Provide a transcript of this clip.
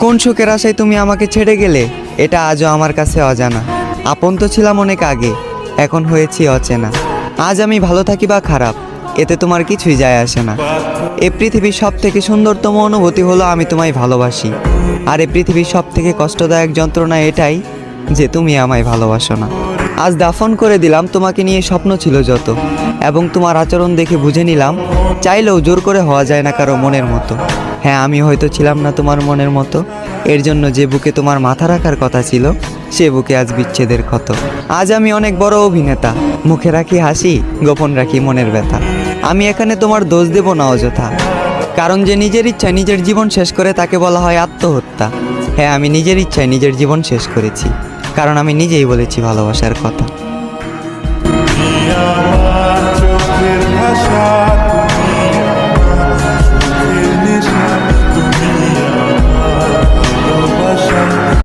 কোন সুখের আশায় তুমি আমাকে ছেড়ে গেলে এটা আজও আমার কাছে অজানা। আপন তো ছিলাম অনেক আগে, এখন হয়েছি অচেনা। আজ আমি ভালো থাকি বা খারাপ, এতে তোমার কিছুই যায় আসে না। এ পৃথিবীর সব থেকে সুন্দরতম অনুভূতি হলো আমি তোমায় ভালোবাসি। আর এ পৃথিবীর সব থেকে কষ্টদায়ক যন্ত্রণা এটাই যে তুমি আমায় ভালোবাসো না। আজ দাফন করে দিলাম তোমাকে নিয়ে স্বপ্ন ছিল যত, এবং তোমার আচরণ দেখে বুঝে নিলাম চাইলেও জোর করে হওয়া যায় না কারো মনের মতো। হ্যাঁ, আমি হয়তো ছিলাম না তোমার মনের মতো, এর জন্য যে বুকে তোমার মাথা রাখার কথা ছিল সে বুকে আজ বিচ্ছেদের ক্ষত। আজ আমি অনেক বড় অভিনেতা, মুখে রাখি হাসি, গোপন রাখি মনের ব্যথা। আমি এখানে তোমার দোষ দেব না অযথা, কারণ যে নিজের ইচ্ছায় নিজের জীবন শেষ করে তাকে বলা হয় আত্মহত্যা। হ্যাঁ, আমি নিজের ইচ্ছায় নিজের জীবন শেষ করেছি, কারণ আমি নিজেই বলেছি ভালোবাসার কথা।